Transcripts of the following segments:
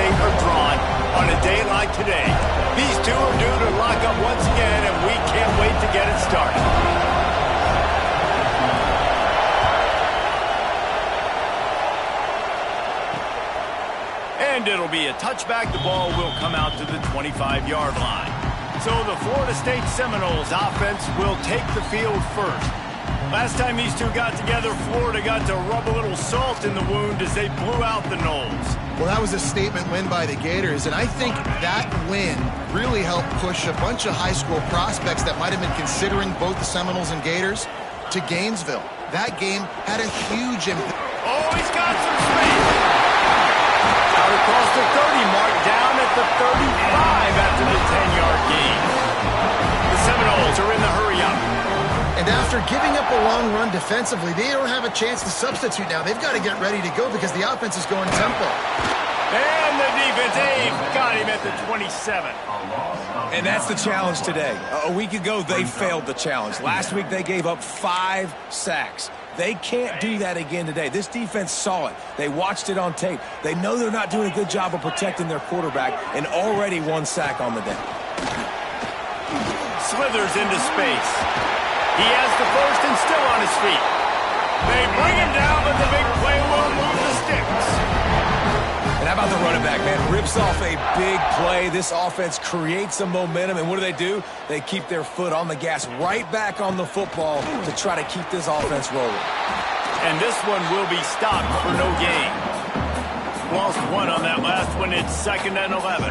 State are drawn on a day like today. These two are due to lock up once again, and we can't wait to get it started. And it'll be a touchback. The ball will come out to the 25-yard line. So the Florida State Seminoles offense will take the field first. Last time these two got together, Florida got to rub a little salt in the wound as they blew out the Noles. Well, that was a statement win by the Gators, and I think that win really helped push a bunch of high school prospects that might have been considering both the Seminoles and Gators to Gainesville. That game had a huge impact. Oh, he's got some space. Out across the 30 mark, down at the 35 after the 10-yard gain. The Seminoles are in the hurry-up. And after giving up a long run defensively, they don't have a chance to substitute now. They've got to get ready to go because the offense is going tempo. And the defense, got him at the 27. And that's the challenge today. A week ago, they failed the challenge. Last week, they gave up 5 sacks. They can't do that again today. This defense saw it. They watched it on tape. They know they're not doing a good job of protecting their quarterback, and already 1 sack on the day. Slithers into space. He has the first and still on his feet. They bring him down, but the big play will move the sticks. And how about the running back, man? Rips off a big play. This offense creates some momentum, and what do? They keep their foot on the gas right back on the football to try to keep this offense rolling. And this one will be stopped for no gain. Lost 1 on that last one. It's 2nd and 11.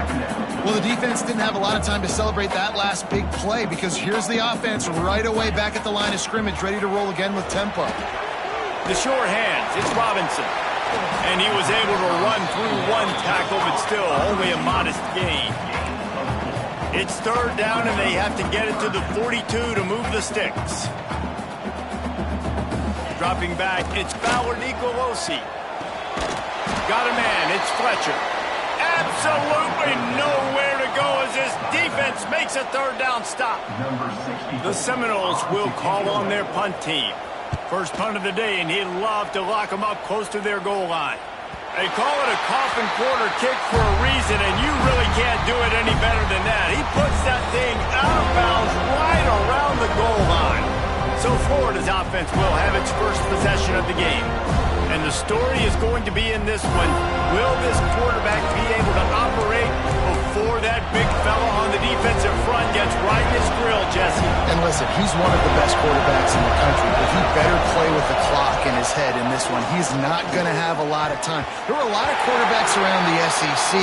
Well, the defense didn't have a lot of time to celebrate that last big play because here's the offense right away back at the line of scrimmage, ready to roll again with tempo. The short hands, it's Robinson. And he was able to run through 1 tackle, but still only a modest gain. It's 3rd down, and they have to get it to the 42 to move the sticks. Dropping back, it's Fowler Nicolosi. Got a man, it's Fletcher. Absolutely nowhere to go as this defense makes a 3rd down stop. The Seminoles will call on their punt team. First punt of the day, and he'd love to lock them up close to their goal line. They call it a coffin quarter kick for a reason, and you really can't do it any better than that. He puts that thing out of bounds right around the goal line. So Florida's offense will have its first possession of the game. And the story is going to be in this one. Will this quarterback be able to operate before that big fella on the defensive front gets right in his grill, Jesse? And listen, he's one of the best quarterbacks in the country, but he better play with the clock in his head in this one. He's not going to have a lot of time. There were a lot of quarterbacks around the SEC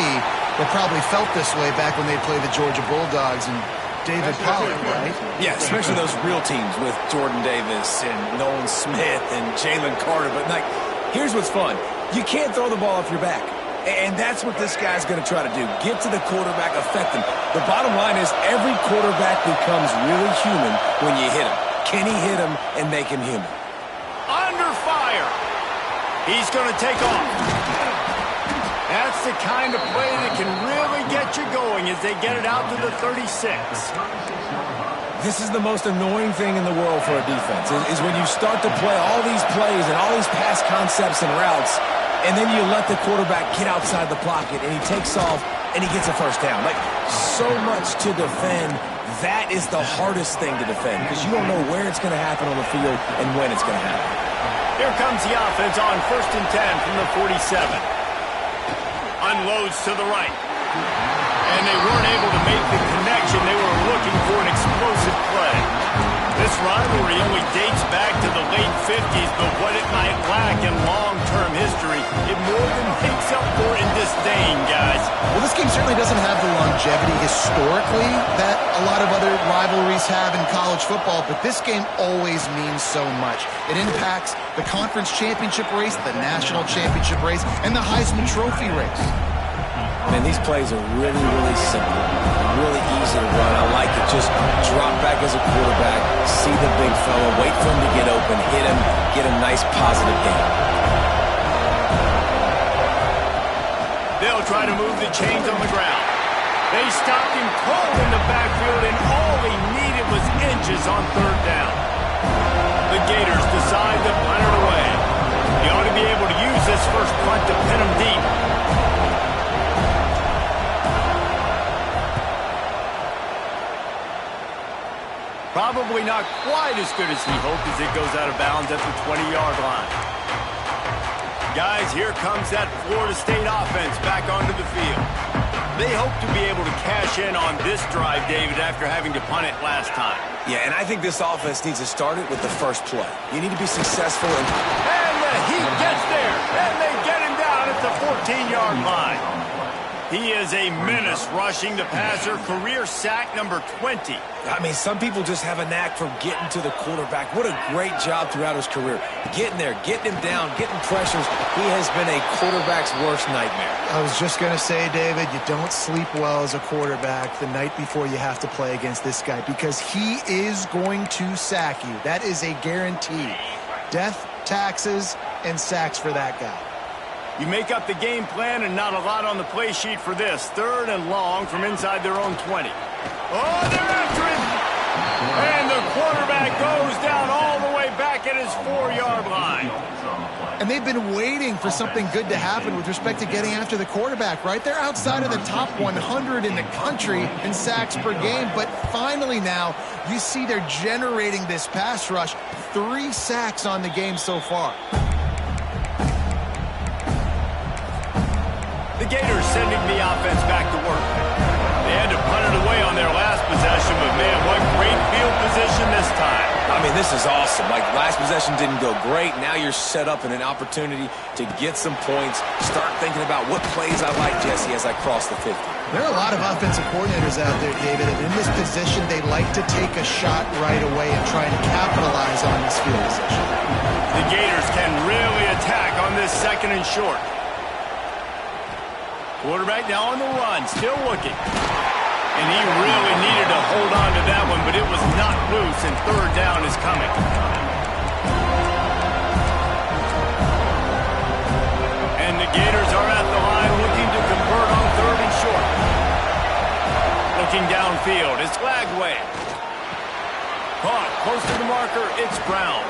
that probably felt this way back when they played the Georgia Bulldogs and David Pollack, right? Yeah, especially those real teams with Jordan Davis and Nolan Smith and Jalen Carter. But, like, here's what's fun. You can't throw the ball off your back. And that's what this guy's going to try to do. Get to the quarterback, affect him. The bottom line is every quarterback becomes really human when you hit him. Can he hit him and make him human? Under fire. He's going to take off. That's the kind of play that can really get you going as they get it out to the 36. This is the most annoying thing in the world for a defense, is when you start to play all these plays and all these pass concepts and routes, and then you let the quarterback get outside the pocket, and he takes off, and he gets a first down. Like, so much to defend. That is the hardest thing to defend, because you don't know where it's going to happen on the field and when it's going to happen. Here comes the offense on 1st and 10 from the 47. Unloads to the right. And they weren't able to make the connection. They were looking for an explosive play. This rivalry only dates back to the late 50s, but what it might lack in long-term history, it more than makes up for in disdain, guys. Well, this game certainly doesn't have the longevity historically that a lot of other rivalries have in college football, but this game always means so much. It impacts the conference championship race, the national championship race, and the Heisman Trophy race. Man, these plays are really, really simple. Really easy to run. I like it. Just drop back as a quarterback, see the big fella, wait for him to get open, hit him, get a nice positive gain. They'll try to move the chains on the ground. They stopped him cold in the backfield, and all he needed was inches on 3rd down. The Gators decide to punt it away. He ought to be able to use this first punt to pin him deep. probably not quite as good as he hoped as it goes out of bounds at the 20-yard line. Guys, here comes that Florida State offense back onto the field. They hope to be able to cash in on this drive, David, after having to punt it last time. Yeah, and I think this offense needs to start it with the first play. You need to be successful. And the Heat gets there, and they get him down at the 14-yard line. He is a menace rushing the passer, career sack number 20. I mean, some people just have a knack for getting to the quarterback. What a great job throughout his career. Getting there, getting him down, getting pressures. He has been a quarterback's worst nightmare. I was just going to say, David, you don't sleep well as a quarterback the night before you have to play against this guy because he is going to sack you. That is a guarantee. Death, taxes, and sacks for that guy. You make up the game plan and not a lot on the play sheet for this. 3rd and long from inside their own 20. Oh, they're after him! And the quarterback goes down all the way back at his 4-yard line. And they've been waiting for something good to happen with respect to getting after the quarterback, right? They're outside of the top 100 in the country in sacks per game, but finally now you see they're generating this pass rush. 3 sacks on the game so far. The Gators sending the offense back to work. They had to punt it away on their last possession, but man, what great field position this time. I mean, this is awesome. Like, last possession didn't go great. Now you're set up in an opportunity to get some points. Start thinking about what plays I like, Jesse, as I cross the 50. There are a lot of offensive coordinators out there, David, and in this position, they like to take a shot right away and try to capitalize on this field position. The Gators can really attack on this 2nd and short. Quarterback now on the run, still looking. And he really needed to hold on to that one, but it was not loose, and 3rd down is coming. And the Gators are at the line looking to convert on 3rd and short. Looking downfield, it's Lagway. Caught, close to the marker, it's Brown.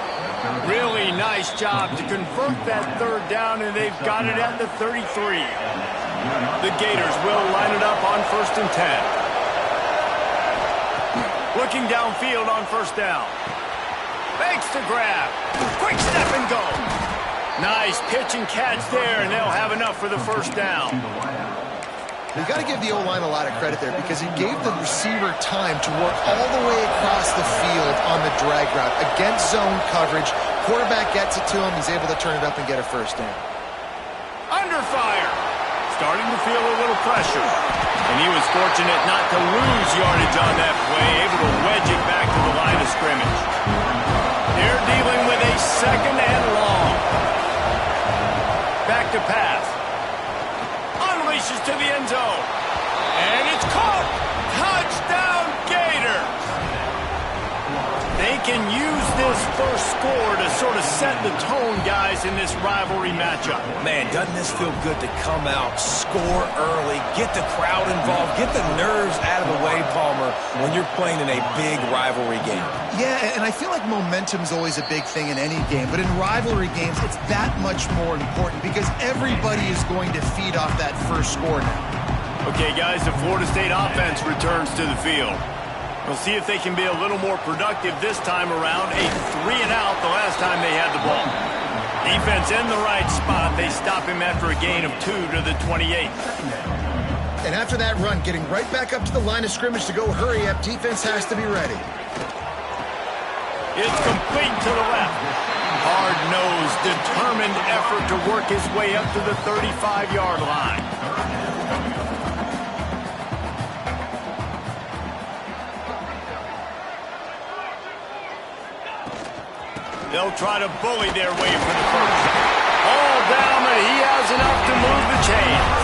Really nice job to convert that 3rd down, and they've got it at the 33. The Gators will line it up on 1st and 10. Looking downfield on 1st down. Fakes to grab. Quick step and go. Nice pitch and catch there, and they'll have enough for the 1st down. You've got to give the O-line a lot of credit there because he gave the receiver time to work all the way across the field on the drag route. Against zone coverage, quarterback gets it to him. He's able to turn it up and get a 1st down. Under fire. Starting to feel a little pressure. And he was fortunate not to lose yardage on that play, able to wedge it back to the line of scrimmage. They're dealing with a 2nd and long. Back to pass. Unleashes to the end zone. And it's caught. Touchdown Gators. They can use this first score to sort of set the tone, guys, in this rivalry matchup. Man, doesn't this feel good to come out, score early, get the crowd involved, get the nerves out of the way, Palmer, when you're playing in a big rivalry game? Yeah, and I feel like momentum's always a big thing in any game, but in rivalry games, it's that much more important because everybody is going to feed off that first score now. Okay, guys, the Florida State offense returns to the field. We'll see if they can be a little more productive this time around. A 3-and-out the last time they had the ball. Defense in the right spot. They stop him after a gain of 2 to the 28. And after that run, getting right back up to the line of scrimmage to go hurry up, defense has to be ready. It's complete to the left. Hard-nosed, determined effort to work his way up to the 35-yard line. They'll try to bully their way for the 1st. All down, but he has enough to move the chains.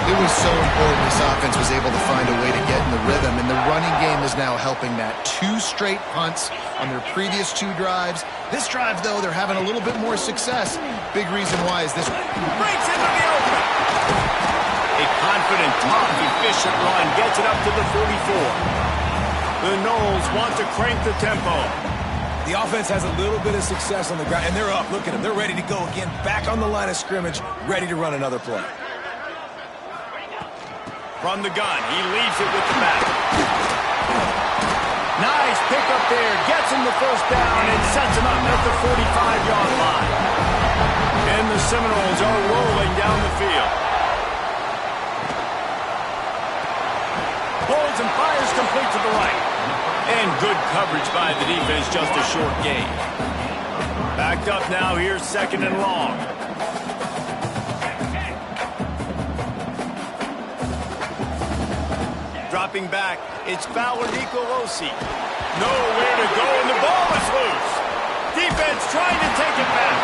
It was so important this offense was able to find a way to get in the rhythm, and the running game is now helping that. 2 straight punts on their previous 2 drives. This drive, though, they're having a little bit more success. Big reason why is this breaks into the open. A confident, tough, efficient run gets it up to the 44. The Noles want to crank the tempo. The offense has a little bit of success on the ground, and they're up. Look at them. They're ready to go again, back on the line of scrimmage, ready to run another play. From the gun, he leaves it with the back. Nice pickup there. Gets him the first down and sets him up at the 45-yard line. And the Seminoles are rolling down the field. Pulls and fires complete to the right. And good coverage by the defense, just a short gain. Backed up now, here's second and long. Dropping back, it's Fowler Nicolosi. Nowhere to go, and the ball is loose. Defense trying to take it back.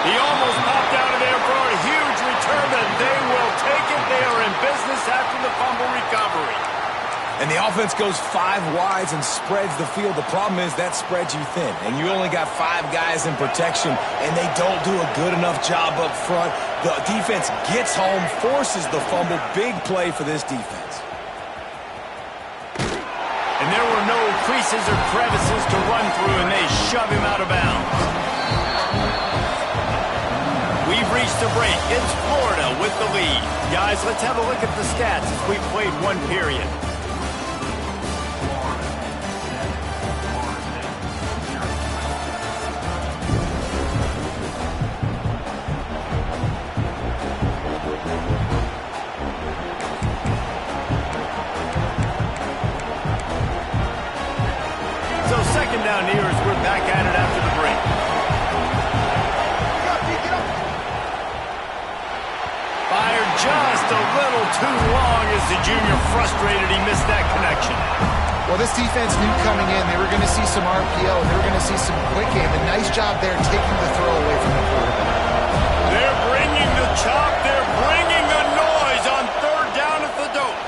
He almost popped out of there for a huge return, and they will take it. They are in business after the fumble recovery. And the offense goes 5 wides and spreads the field. The problem is that spreads you thin, and you only got 5 guys in protection, and they don't do a good enough job up front. The defense gets home, forces the fumble. Big play for this defense. And there were no creases or crevices to run through, and they shove him out of bounds. We've reached a break. It's Florida with the lead. Guys, let's have a look at the stats as we played one period. Down here as we're back at it after the break. Fired just a little too long as the junior frustrated. He missed that connection. Well, this defense knew coming in they were going to see some RPO. They were going to see some quick game. A nice job there taking the throw away from the quarterback. They're bringing the chop. They're bringing the noise on third down at the dope.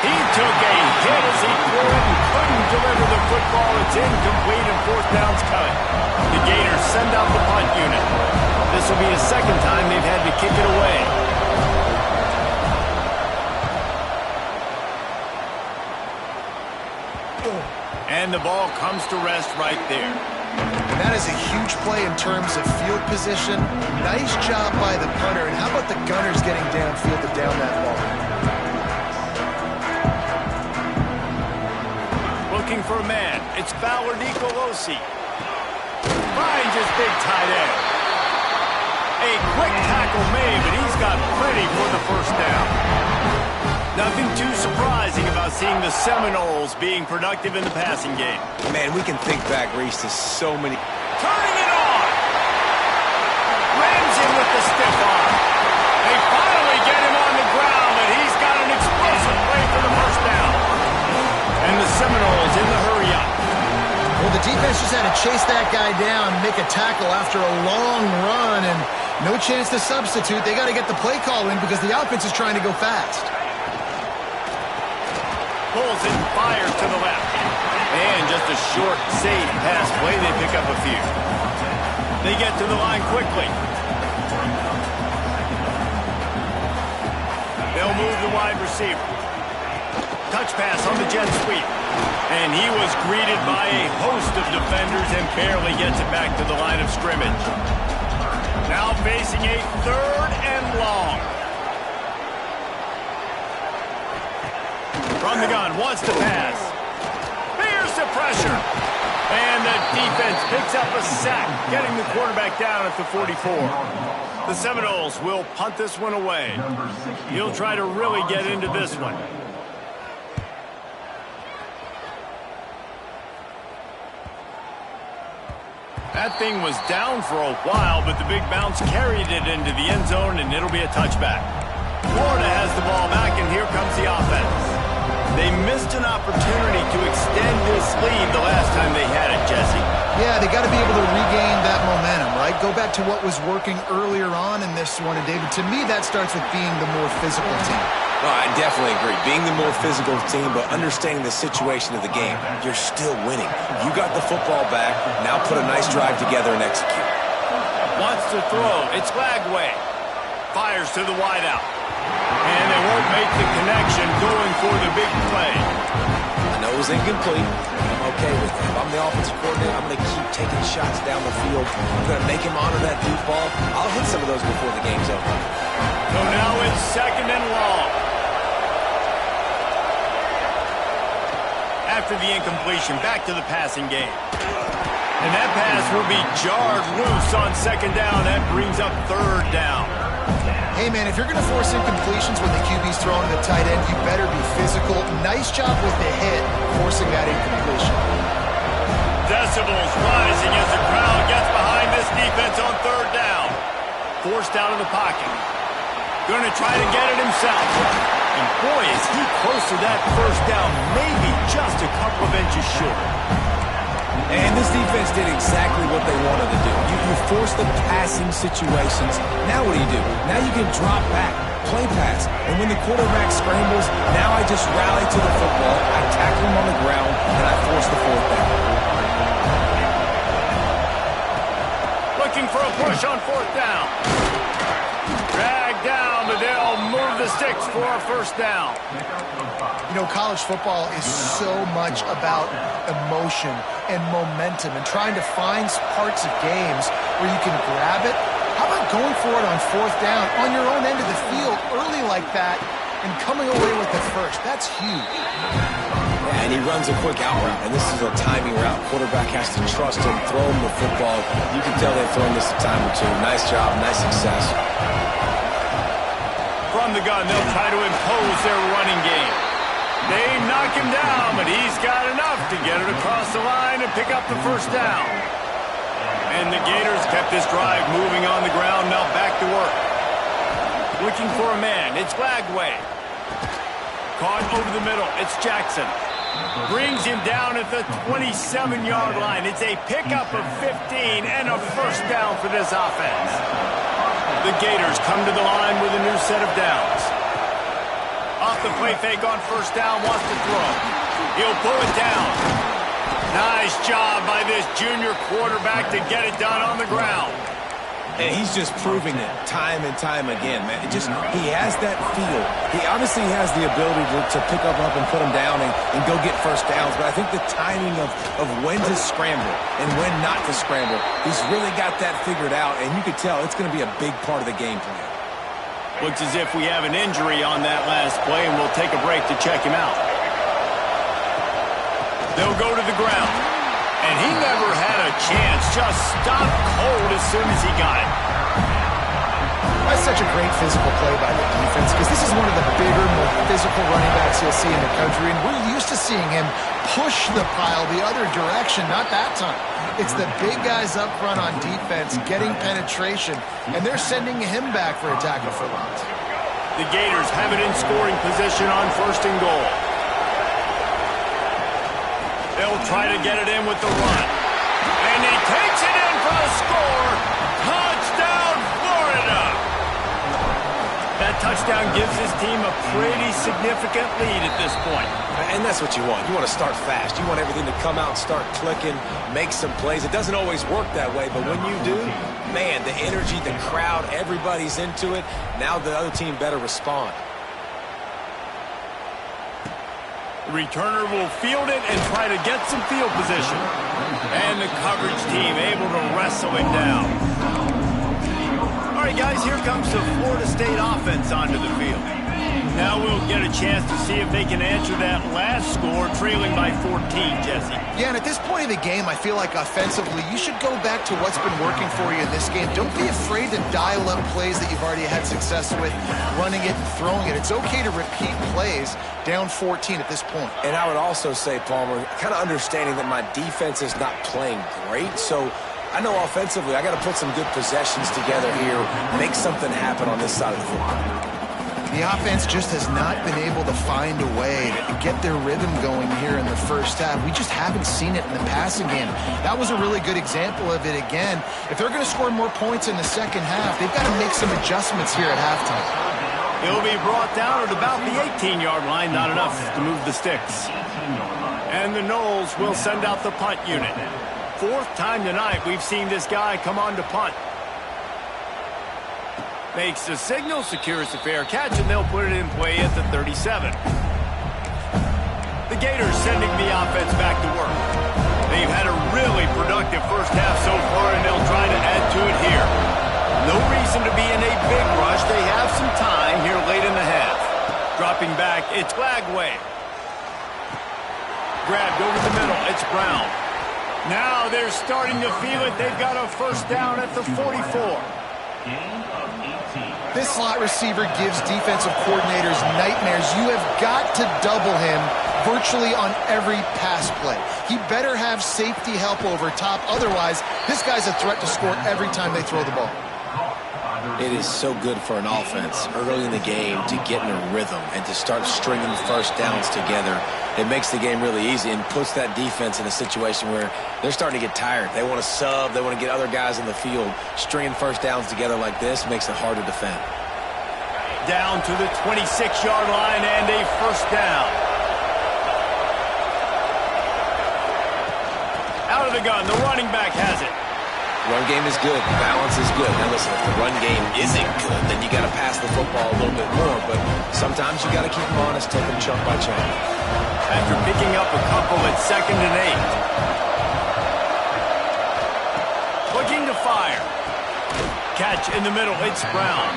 He took a hit as he threw it and couldn't deliver the football. It's incomplete and fourth down's coming. The Gators send out the punt unit. This will be the second time they've had to kick it away. And the ball comes to rest right there. And that is a huge play in terms of field position. Nice job by the punter. And how about the Gunners getting downfield to down that ball? Looking for a man. It's Fowler Nicolosi. Finds his big tight end. A quick tackle made, but he's got plenty for the first down. Nothing too surprising about seeing the Seminoles being productive in the passing game. Man, we can think back, Reese, to so many. Turning it on. Rams him with the stiff arm. They finally get him on the ground, but he's got an explosive play for the first down. And the Seminoles in the hurry-up. Well, the defense just had to chase that guy down, make a tackle after a long run, and no chance to substitute. They got to get the play call in because the offense is trying to go fast. Pulls it and fires to the left. And just a short, safe pass play. They pick up a few. They get to the line quickly. They'll move the wide receiver. Touch pass on the jet sweep. And he was greeted by a host of defenders and barely gets it back to the line of scrimmage. Now facing a third and long. From the gun, wants to pass. Fears the pressure. And the defense picks up a sack, getting the quarterback down at the 44. The Seminoles will punt this one away. He'll try to really get into this one. That thing was down for a while, but the big bounce carried it into the end zone, and it'll be a touchback. Florida has the ball back, and here comes the offense. They missed an opportunity to extend this lead the last time they had it, Jesse. Yeah, they got to be able to regain that momentum, right? Go back to what was working earlier on in this one. And, David, to me, that starts with being the more physical team. Well, I definitely agree. Being the more physical team, but understanding the situation of the game. You're still winning. You got the football back. Now put a nice drive together and execute. Wants to throw. It's Lagway. Fires to the wideout. And they won't make the connection going for the big play. I know it was incomplete. I'm okay with it. If I'm the offensive coordinator, I'm going to keep taking shots down the field. I'm going to make him honor that deep ball. I'll hit some of those before the game's over. So now it's second and long. after the incompletion. Back to the passing game. And that pass will be jarred loose on second down. That brings up third down. Hey, man, if you're going to force incompletions when the QB's throwing the tight end, you better be physical. Nice job with the hit, forcing that incompletion. Decibels rising as the crowd gets behind this defense on third down. Forced out of the pocket. Going to try to get it himself. And boy, is he close to that first down, maybe just a couple of inches short. And this defense did exactly what they wanted to do. You force the passing situations. Now what do? Now you can drop back, play pass. And when the quarterback scrambles, now I just rally to the football, I tackle him on the ground, and I force the fourth down. Looking for a push on fourth down. Drag down, but they'll move the sticks for a first down. You know, college football is so much about emotion and momentum and trying to find parts of games where you can grab it. How about going for it on fourth down on your own end of the field early like that and coming away with the first? That's huge. Yeah, and he runs a quick out route, and this is a timing route. Quarterback has to trust him, throw him the football. You can tell they've thrown this a time or two. Nice job, nice success. From the gun, they'll try to impose their running game. They knock him down, but he's got enough to get it across the line and pick up the first down. And the Gators kept this drive moving on the ground, now back to work. Looking for a man, it's Lagway. Caught over the middle, it's Jackson. Brings him down at the 27-yard line. It's a pickup of 15 and a first down for this offense. The Gators come to the line with a new set of downs. Off the play fake on first down, wants to throw. He'll pull it down. Nice job by this junior quarterback to get it done on the ground. And he's just proving it time and time again, man. He has that feel. He obviously has the ability to pick up and put him down and go get first downs. But I think the timing of when to scramble and when not to scramble, he's really got that figured out. And you could tell it's going to be a big part of the game plan. Looks as if we have an injury on that last play, and we'll take a break to check him out. They'll go to the ground. And he never had a chance. Just stopped cold as soon as he got it. That's such a great physical play by the defense because this is one of the bigger, more physical running backs you'll see in the country, and we're used to seeing him push the pile the other direction. Not that time. It's the big guys up front on defense getting penetration, and they're sending him back for a tackle for loss. The Gators have it in scoring position on first and goal. They'll try to get it in with the run. And he takes it in for the score. Touchdown, Florida! That touchdown gives his team a pretty significant lead at this point. And that's what you want. You want to start fast. You want everything to come out and start clicking, make some plays. It doesn't always work that way, but when you do, man, the energy, the crowd, everybody's into it. Now the other team better respond. The returner will field it and try to get some field position. And the coverage team able to wrestle it down. All right, guys, here comes the Florida State offense onto the field. Now we'll get a chance to see if they can answer that last score, trailing by 14, Jesse. Yeah, and at this point of the game, I feel like offensively, you should go back to what's been working for you in this game. Don't be afraid to dial up plays that you've already had success with, running it and throwing it. It's okay to repeat plays down 14 at this point. And I would also say, Palmer, kind of understanding that my defense is not playing great, so I know offensively I got to put some good possessions together here, make something happen on this side of the football. The offense just has not been able to find a way to get their rhythm going here in the first half. We just haven't seen it in the passing game. That was a really good example of it again. If they're going to score more points in the second half, they've got to make some adjustments here at halftime. He'll be brought down at about the 18-yard line, not enough to move the sticks. And the Noles will send out the punt unit. Fourth time tonight we've seen this guy come on to punt. Makes the signal, secures the fair catch, and they'll put it in play at the 37. The Gators sending the offense back to work. They've had a really productive first half so far, and they'll try to add to it here. No reason to be in a big rush. They have some time here late in the half. Dropping back, it's Lagway. grabbed over the middle. It's Brown. Now they're starting to feel it. They've got a first down at the 44. This slot receiver gives defensive coordinators nightmares. You have got to double him virtually on every pass play. He better have safety help over top. Otherwise, this guy's a threat to score every time they throw the ball. It is so good for an offense early in the game to get in a rhythm and to start stringing first downs together. It makes the game really easy and puts that defense in a situation where they're starting to get tired. They want to sub. They want to get other guys in the field. Stringing first downs together like this makes it hard to defend. Down to the 26-yard line and a first down. Out of the gun, the running back has it. Run game is good. Balance is good. Now listen, if the run game isn't good, then you got to pass the football a little bit more. But sometimes you got to keep them honest, take them chunk by chunk. After picking up a couple at 2nd and 8. Looking to fire. Catch in the middle. It's Brown.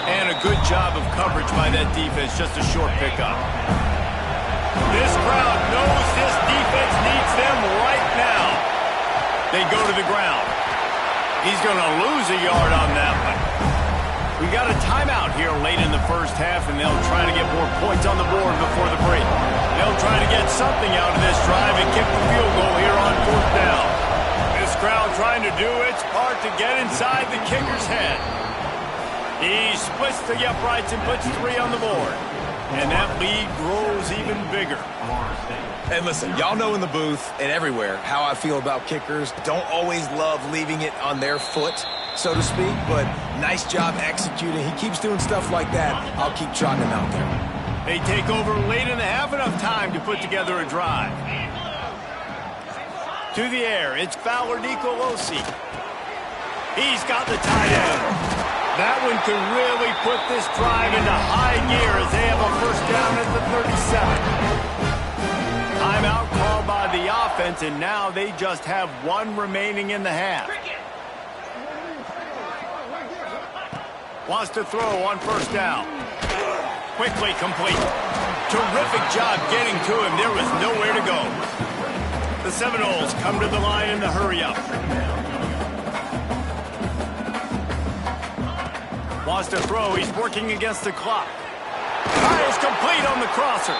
And a good job of coverage by that defense. Just a short pickup. This crowd knows this defense needs them right now. They go to the ground. He's going to lose a yard on that one. We got a timeout here late in the first half, and they'll try to get more points on the board before the break. They'll try to get something out of this drive and kick the field goal here on 4th down. This crowd trying to do its part to get inside the kicker's head. He splits the uprights and puts 3 on the board. And that lead grows even bigger. And listen, y'all know in the booth and everywhere how I feel about kickers. Don't always love leaving it on their foot, so to speak, but nice job executing. He keeps doing stuff like that. I'll keep trotting him out there. They take over late in the half, enough time to put together a drive. To the air, it's Fowler Nicolosi. He's got the tight end. That one could really put this drive into high gear as they have a first down at the 37. Timeout called by the offense, and now they just have 1 remaining in the half. Wants to throw on first down. Quickly complete. Terrific job getting to him. There was nowhere to go. The Seminoles come to the line in the hurry-up. Wants to throw. He's working against the clock. Fires complete on the crosser.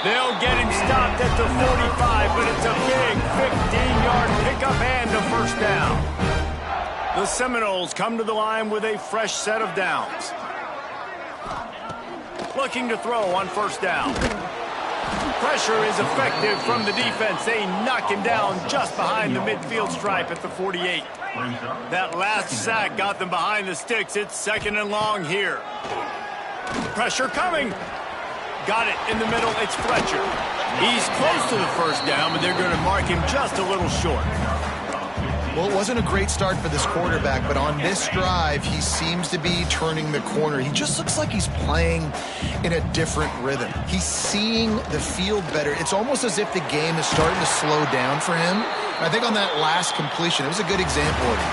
They'll get him stopped at the 45, but it's a big 15-yard pickup and a first down. The Seminoles come to the line with a fresh set of downs. Looking to throw on first down. Pressure is effective from the defense. They knock him down just behind the midfield stripe at the 48. That last sack got them behind the sticks. It's 2nd and long here. Pressure coming. Got it in the middle. It's Fletcher. He's close to the first down, but they're going to mark him just a little short. Well, it wasn't a great start for this quarterback, but on this drive, he seems to be turning the corner. He just looks like he's playing in a different rhythm. He's seeing the field better. It's almost as if the game is starting to slow down for him. I think on that last completion, it was a good example of it.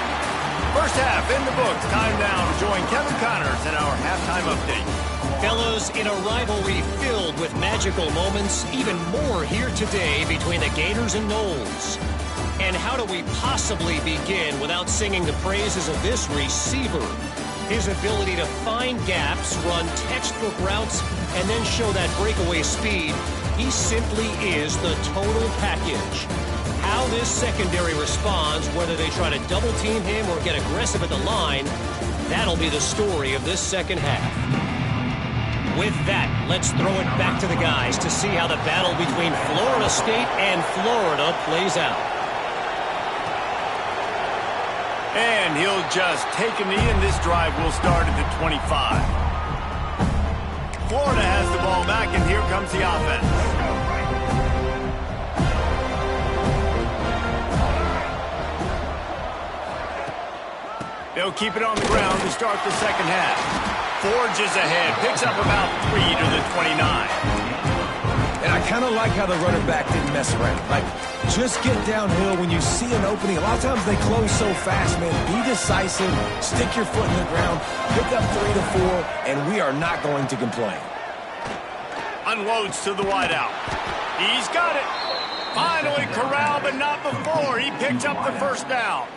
First half in the books. Time now to join Kevin Connors in our halftime update. Fellows, in a rivalry filled with magical moments, even more here today between the Gators and Noles. And how do we possibly begin without singing the praises of this receiver? His ability to find gaps, run textbook routes, and then show that breakaway speed. He simply is the total package. How this secondary responds, whether they try to double team him or get aggressive at the line, that'll be the story of this second half. With that, let's throw it back to the guys to see how the battle between Florida State and Florida plays out. And he'll just take a knee, and this drive will start at the 25. Florida has the ball back, and here comes the offense. They'll keep it on the ground to start the second half. Forges ahead, picks up about 3 to the 29. And I kind of like how the running back didn't mess around. Like, just get downhill when you see an opening. A lot of times they close so fast, man. Be decisive, stick your foot in the ground, pick up 3 to 4, and we are not going to complain. Unloads to the wideout. He's got it. Finally corralled, but not before. He picks up the first down.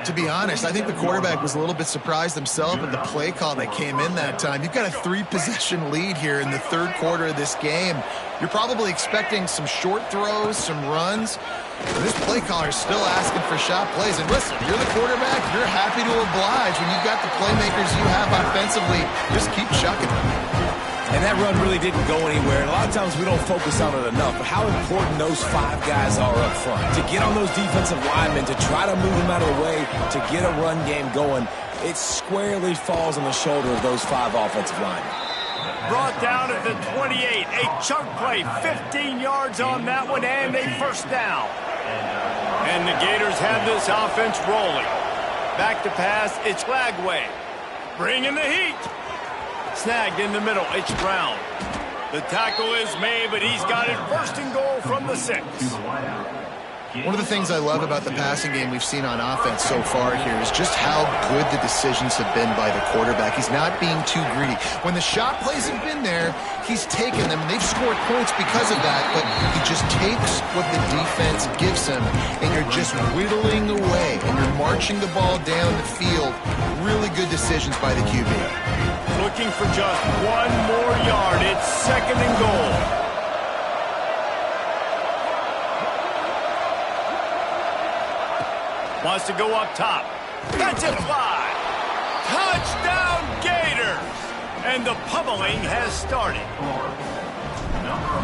To be honest, I think the quarterback was a little bit surprised himself at the play call that came in that time. You've got a 3-possession lead here in the third quarter of this game. You're probably expecting some short throws, some runs. This play caller is still asking for shot plays. And listen, you're the quarterback. You're happy to oblige when you've got the playmakers you have offensively. Just keep chucking them. And that run really didn't go anywhere. And a lot of times we don't focus on it enough, but how important those 5 guys are up front. To get on those defensive linemen, to try to move them out of the way, to get a run game going, it squarely falls on the shoulder of those 5 offensive linemen. Brought down at the 28. A chunk play, 15 yards on that one, and a first down. And the Gators have this offense rolling. Back to pass, it's Lagway. Bringing the heat. Snagged in the middle, it's Brown. The tackle is made, but he's got it first and goal from the 6. One of the things I love about the passing game we've seen on offense so far here is just how good the decisions have been by the quarterback. He's not being too greedy. When the shot plays have been there, he's taken them, and they've scored points because of that, but he just takes what the defense gives him, and you're just whittling away, and you're marching the ball down the field. Really good decisions by the QB. Looking for just 1 more yard. It's second and goal. Wants to go up top. That's it, fly. Touchdown, Gators! And the pummeling has started.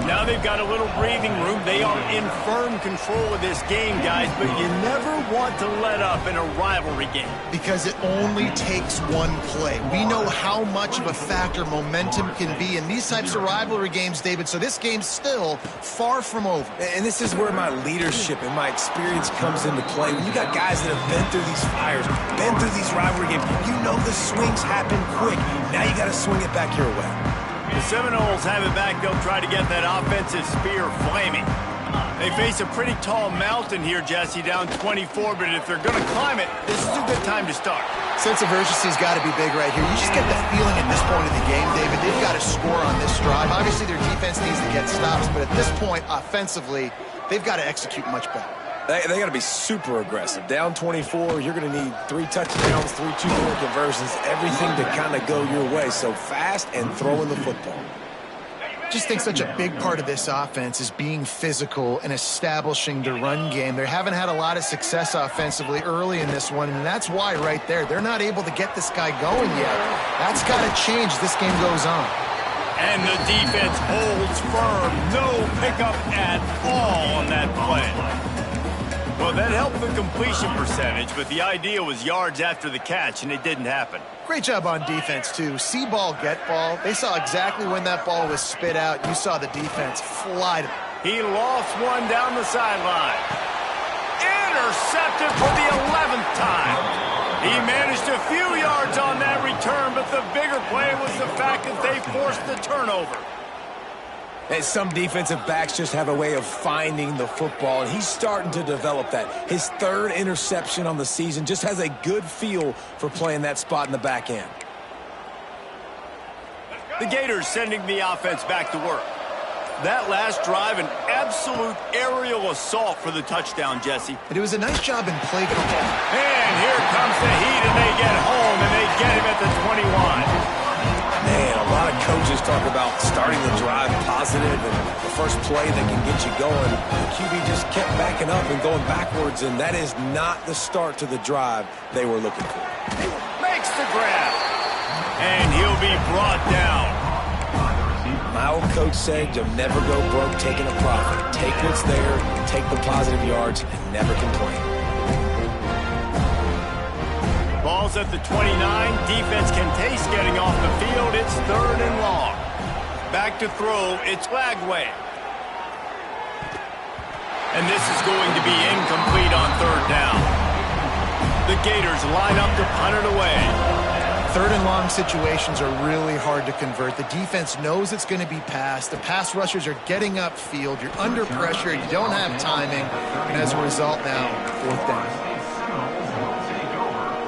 Now they've got a little breathing room. They are in firm control of this game, guys, but you never want to let up in a rivalry game. Because it only takes one play. We know how much of a factor momentum can be in these types of rivalry games, David, so this game's still far from over. And this is where my leadership and my experience comes into play. When you got guys that have been through these fires, been through these rivalry games, you know the swings happen quick. Now you got to swing it back your way. The Seminoles have it back. They'll try to get that offensive spear flaming. They face a pretty tall mountain here, Jesse, down 24, but if they're going to climb it, this is a good time to start. Sense of urgency's got to be big right here. You just get the feeling at this point of the game, David, they've got to score on this drive. Obviously, their defense needs to get stops, but at this point, offensively, they've got to execute much better. They got to be super aggressive. Down 24, you're going to need 3 touchdowns, 3 two-point conversions, everything to kind of go your way. So fast and throwing the football. Just think such a big part of this offense is being physical and establishing the run game. They haven't had a lot of success offensively early in this one, and that's why right there, they're not able to get this guy going yet. That's got to change as this game goes on. And the defense holds firm. No pickup at all on that play. Well, that helped the completion percentage, but the idea was yards after the catch, and it didn't happen. Great job on defense, too. See ball, get ball. They saw exactly when that ball was spit out. You saw the defense fly to them. He lost one down the sideline. Intercepted for the 11th time. He managed a few yards on that return, but the bigger play was the fact that they forced the turnover. And some defensive backs just have a way of finding the football, and he's starting to develop that. His 3rd interception on the season, just has a good feel for playing that spot in the back end. The Gators sending the offense back to work. That last drive, an absolute aerial assault for the touchdown, Jesse. But it was a nice job in play control. And here comes the heat, and they get home, and they get him at the 21. Man, a lot of coaches talk about starting the drive positive and the first play that can get you going. The QB just kept backing up and going backwards, and that is not the start to the drive they were looking for. Makes the grab, and he'll be brought down. My old coach said you'll never go broke taking a profit. Take what's there, take the positive yards, and never complain. Ball's at the 29. Defense can taste getting off the field. It's 3rd and long. Back to throw. It's Lagway. And this is going to be incomplete on 3rd down. The Gators line up to punt it away. 3rd and long situations are really hard to convert. The defense knows it's going to be passed. The pass rushers are getting upfield. You're under pressure. You don't have timing. And as a result now, 4th down.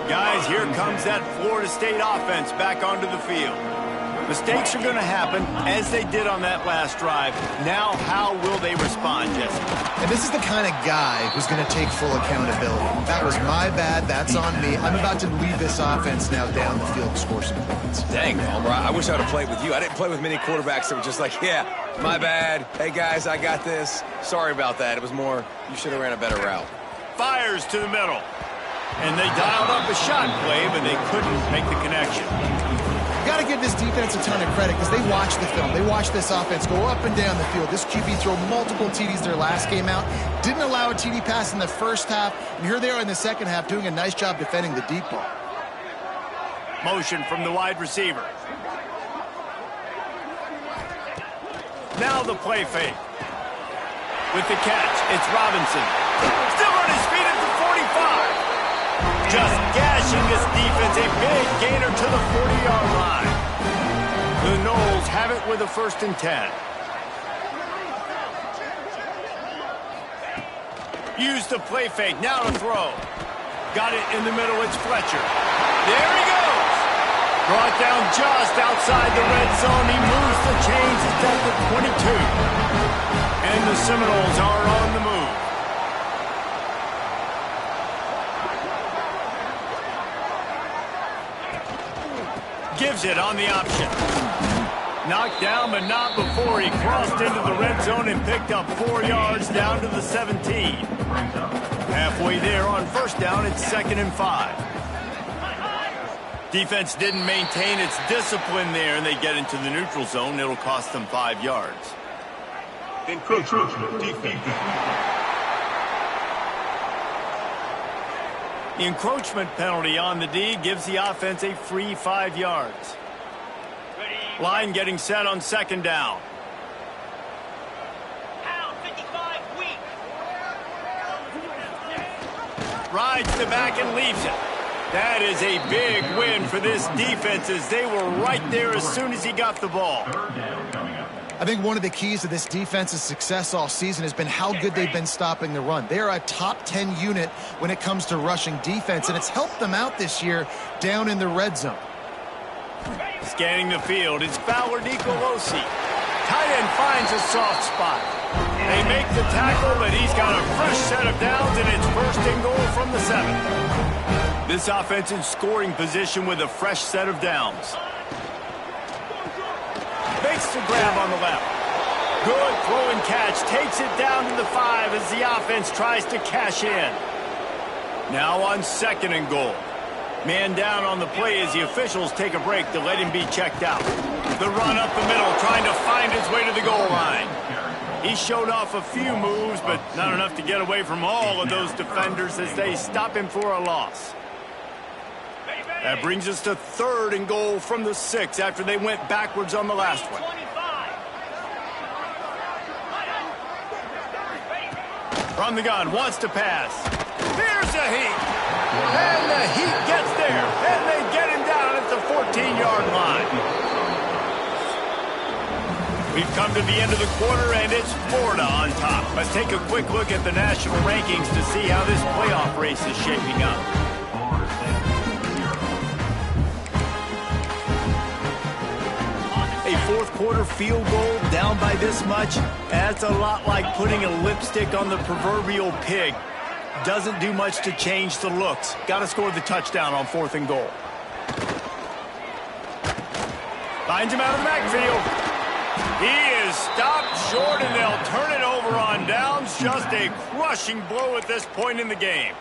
Guys, here comes that Florida State offense back onto the field. Mistakes are going to happen, as they did on that last drive. Now, how will they respond, Jesse? And this is the kind of guy who's going to take full accountability. That was my bad. That's on me. I'm about to lead this offense now down the field and score some points. Dang, Homer, I wish I would have played with you. I didn't play with many quarterbacks that were just like, yeah, my bad. Hey, guys, I got this. Sorry about that. It was more, you should have ran a better route. Fires to the middle. And they dialed up a shot play, but they couldn't make the connection. You got to give this defense a ton of credit because they watched the film. They watched this offense go up and down the field. This QB throw multiple TDs their last game out. Didn't allow a TD pass in the first half. And here they are in the second half doing a nice job defending the deep ball. Motion from the wide receiver. Now the play fake. With the catch, it's Robinson. Still on his feet at the 45. Just gashing this defense, a big gainer to the 40-yard line. The Noles have it with a 1st and 10. Use the play fake, now to throw. Got it in the middle, it's Fletcher. There he goes. Brought down just outside the red zone. He moves the chains, it's at the 22. And the Seminoles are on the move. Gives it on the option. Knocked down, but not before he crossed into the red zone and picked up 4 yards down to the 17. Halfway there on 1st down, it's 2nd and 5. Defense didn't maintain its discipline there, and they get into the neutral zone. It'll cost them 5 yards. Encroachment defense. The encroachment penalty on the D gives the offense a free 5 yards. Line getting set on 2nd down. Rides the back and leaves it. That is a big win for this defense as they were right there as soon as he got the ball. I think one of the keys to this defense's success all season has been how good they've been stopping the run. They're a top 10 unit when it comes to rushing defense, and it's helped them out this year down in the red zone. Scanning the field, it's Fowler Nicolosi. Tight end finds a soft spot. They make the tackle, but he's got a fresh set of downs, and it's 1st and goal from the 7. This offense in scoring position with a fresh set of downs. Makes the grab on the left. Good throw and catch. Takes it down to the 5 as the offense tries to cash in. Now on 2nd and goal. Man down on the play as the officials take a break to let him be checked out. The run up the middle, trying to find his way to the goal line. He showed off a few moves, but not enough to get away from all of those defenders as they stop him for a loss. That brings us to 3rd and goal from the 6 after they went backwards on the last one. From the gun, wants to pass. Here's the heat. And the heat gets there. And they get him down at the 14-yard line. We've come to the end of the quarter, and it's Florida on top. Let's take a quick look at the national rankings to see how this playoff race is shaping up. A 4th quarter field goal down by this much, that's a lot like putting a lipstick on the proverbial pig. Doesn't do much to change the looks. Got to score the touchdown on 4th and goal. Finds him out of the backfield. He is stopped short, and they'll turn it over on downs. Just a crushing blow at this point in the game.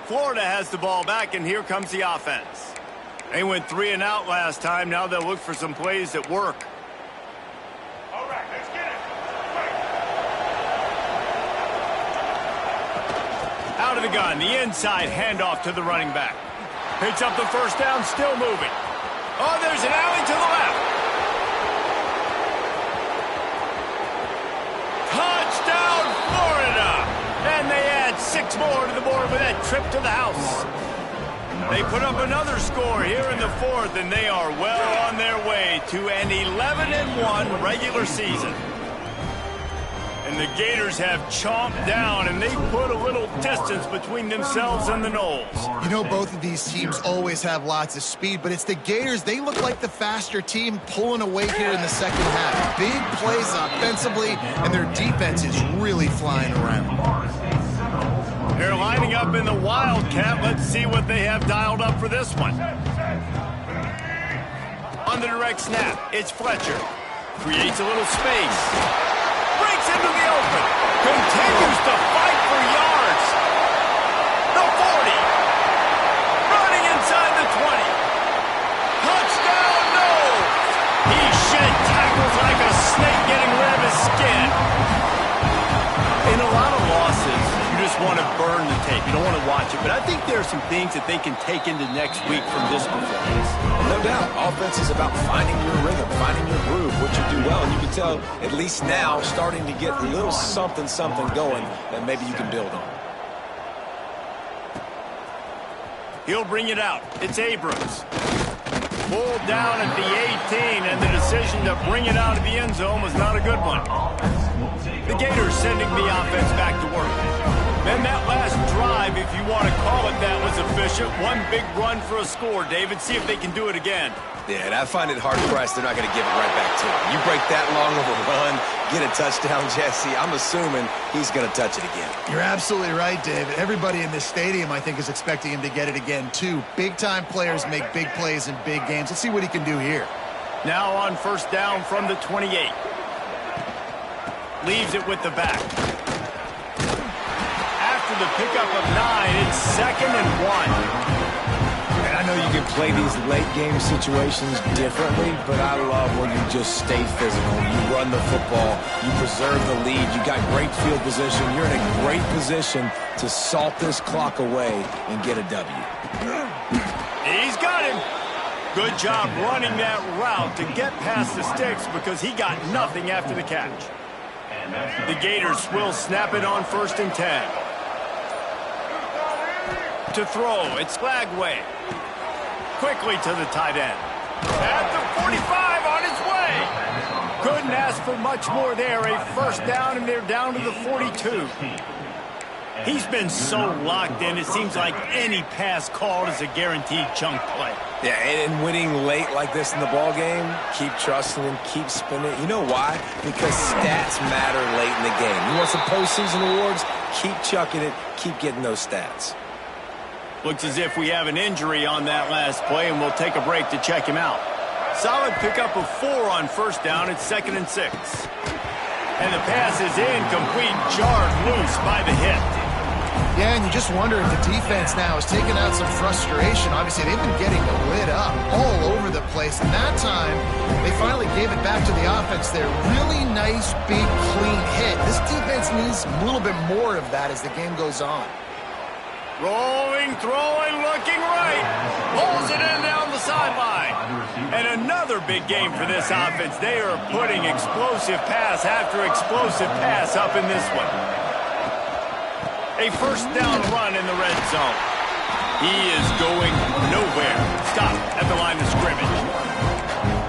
Florida has the ball back, and here comes the offense. They went 3 and out last time. Now they'll look for some plays that work. All right, let's get it. Out of the gun, the inside handoff to the running back. Picks up the 1st down, still moving. Oh, there's an alley to the left. Touchdown, Florida! And they add 6 more to the board with that trip to the house. They put up another score here in the 4th, and they are well on their way to an 11-1 regular season. And the Gators have chomped down, and they put a little distance between themselves and the Noles. You know, both of these teams always have lots of speed, but it's the Gators. They look like the faster team pulling away here in the second half. Big plays offensively, and their defense is really flying around. They're lining up in the Wildcat. Let's see what they have dialed up for this one. On the direct snap, it's Fletcher. Creates a little space. Breaks into the open. Continues to fight for yards. The 40. Running inside the 20. Touchdown, Noles. He shed tackles like a snake getting rid of his skin. In a lot of losses, you just want to burn the tape. You don't want to watch it. But I think there are some things that they can take into next week from this performance. No doubt. Offense is about finding your rhythm, finding your groove, what you do well. And you can tell, at least now, starting to get a little something going that maybe you can build on. He'll bring it out. It's Abrams. Pulled down at the 18, and the decision to bring it out of the end zone was not a good one. The Gators sending the offense back to work. Then that last drive, if you want to call it that, was efficient. One big run for a score, David. See if they can do it again. Yeah, and I find it hard-pressed they're not going to give it right back to him. You break that long of a run, get a touchdown, Jesse, I'm assuming he's going to touch it again. You're absolutely right, David. Everybody in this stadium, I think, is expecting him to get it again, too. Big-time players make big plays in big games. Let's see what he can do here. Now on first down from the 28. Leaves it with the back. After the pickup of 9, it's 2nd and 1. And I know you can play these late-game situations differently, but I love when you just stay physical. You run the football. You preserve the lead. You got great field position. You're in a great position to salt this clock away and get a W. He's got him. Good job running that route to get past the sticks because he got nothing after the catch. The Gators will snap it on 1st and 10. To throw, it's Flagway. Quickly to the tight end. At the 45 on his way. Couldn't ask for much more there. A first down, and they're down to the 42. He's been so locked in, it seems like any pass called is a guaranteed chunk play. Yeah, and winning late like this in the ball game, keep trusting him, keep spinning. You know why? Because stats matter late in the game. You want some postseason awards? Keep chucking it, keep getting those stats. Looks as if we have an injury on that last play, and we'll take a break to check him out. Solid pickup of 4 on first down. It's 2nd and 6. And the pass is incomplete, jarred loose by the hit. Yeah, and you just wonder if the defense now is taking out some frustration. Obviously, they've been getting lit up all over the place. And that time, they finally gave it back to the offense there. Really nice, big, clean hit. This defense needs a little bit more of that as the game goes on. Rolling, throwing, looking right. Pulls it in down the sideline. And another big game for this offense. They are putting explosive pass after explosive pass up in this one. A first down run in the red zone. He is going nowhere. Stop at the line of scrimmage.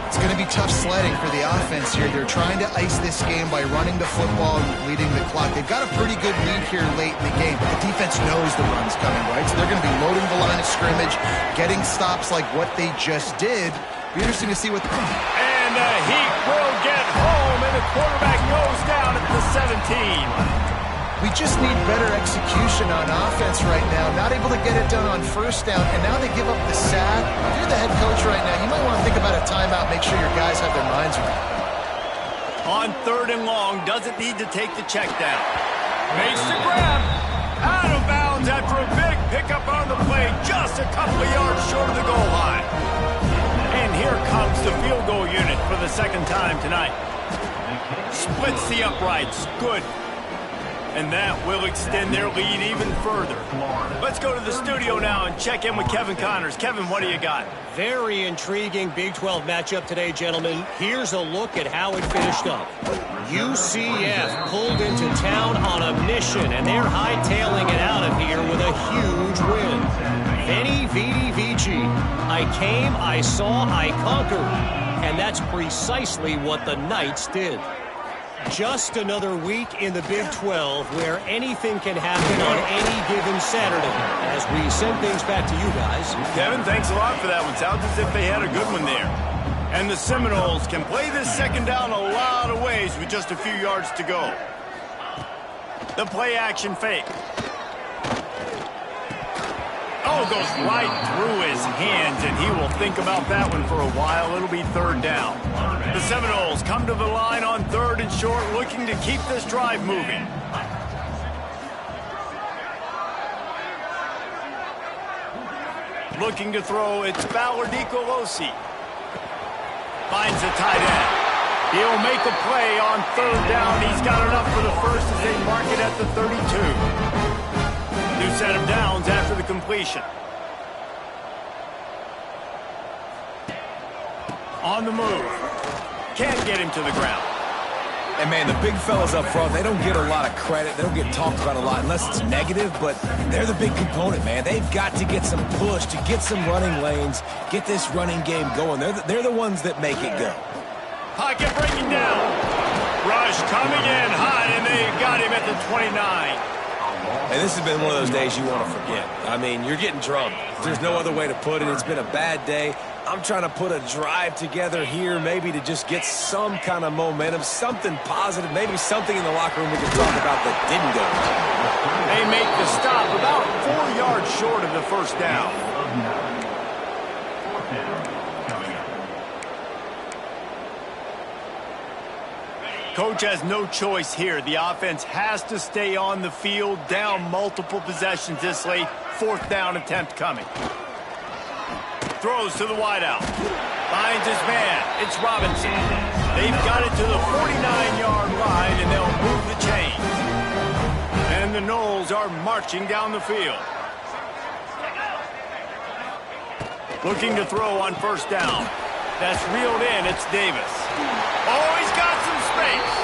It's going to be tough sledding for the offense here. They're trying to ice this game by running the football and leading the clock. They've got a pretty good lead here late in the game, but the defense knows the run's coming, right? So they're going to be loading the line of scrimmage, getting stops like what they just did. Be interesting to see what... And the Heat will get home, and the quarterback goes down at the 17. We just need better execution on offense right now. Not able to get it done on first down, and now they give up the sack. If you're the head coach right now, you might want to think about a timeout, make sure your guys have their minds right. On 3rd and long, doesn't need to take the check down. Makes the grab. Out of bounds after a big pickup on the play, just a couple of yards short of the goal line. And here comes the field goal unit for the 2nd time tonight. Splits the uprights. Good. And that will extend their lead even further. Let's go to the studio now and check in with Kevin Connors. Kevin, what do you got? Very intriguing Big 12 matchup today, gentlemen. Here's a look at how it finished up. UCF pulled into town on a mission, and they're hightailing it out of here with a huge win. Veni, Vidi, Vici. I came, I saw, I conquered. And that's precisely what the Knights did. Just another week in the Big 12 where anything can happen on any given Saturday. As we send things back to you guys. Kevin, thanks a lot for that one. Sounds as if they had a good one there. And the Seminoles can play this second down a lot of ways with just a few yards to go. The play action fake. Oh, goes right through his hands, and he will think about that one for a while. It'll be third down. The Seminoles come to the line on third and short, looking to keep this drive moving. Looking to throw, it's Nicolosi. Finds a tight end. He'll make a play on third down. He's got enough for the first as they mark it at the 32. New set of downs after the completion. On the move. Can't get him to the ground. And, man, the big fellas up front, they don't get a lot of credit. They don't get talked about a lot unless it's negative, but they're the big component, man. They've got to get some push, to get some running lanes, get this running game going. They're the ones that make it go. Pocket breaking down. Rush coming in hot, and they got him at the 29. And this has been one of those days you want to forget. I mean, you're getting drunk. There's no other way to put it. It's been a bad day. I'm trying to put a drive together here, maybe to just get some kind of momentum, something positive, maybe something in the locker room we can talk about that didn't go well. They make the stop about 4 yards short of the first down. Coach has no choice here. The offense has to stay on the field, down multiple possessions this late. Fourth down attempt coming. Throws to the wideout. Finds his man. It's Robinson. They've got it to the 49-yard line, and they'll move the chains. And the Noles are marching down the field. Looking to throw on first down. That's reeled in. It's Davis. Oh, he's got some space.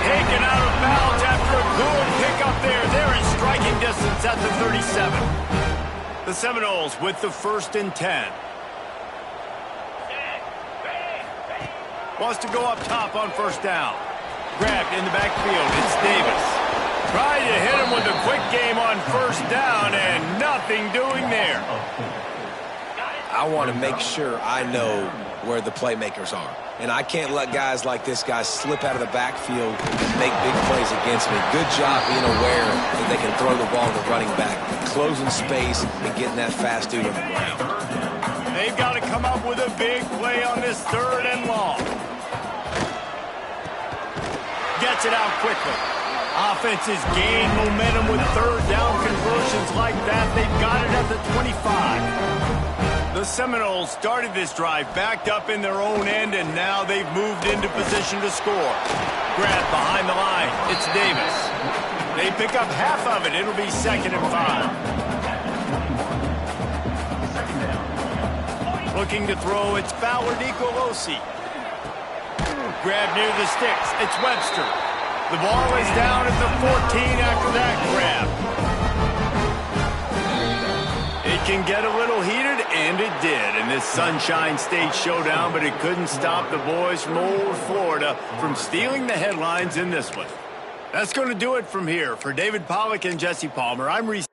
Taken out of bounds after a good pickup there. They're in striking distance at the 37. The Seminoles with the 1st and 10. Wants to go up top on first down. Grabbed in the backfield. It's Davis. Trying to hit him with a quick game on first down, and nothing doing there. I want to make sure I know where the playmakers are. And I can't let guys like this guy slip out of the backfield and make big plays against me. Good job being aware that they can throw the ball to the running back, closing space and getting that fast dude on the ground. They've got to come up with a big play on this third and long. Gets it out quickly. Offenses gain momentum with third down conversions like that. They've got it at the 25. The Seminoles started this drive backed up in their own end, and now they've moved into position to score. Grabbed behind the line. It's Davis. They pick up half of it. It'll be 2nd and 5. Looking to throw. It's Nicolosi. Grab near the sticks. It's Webster. The ball is down at the 14 after that grab. It can get a little heated, and it did in this Sunshine State showdown, but it couldn't stop the boys from old Florida from stealing the headlines in this one. That's going to do it from here. For David Pollack and Jesse Palmer, I'm Reese.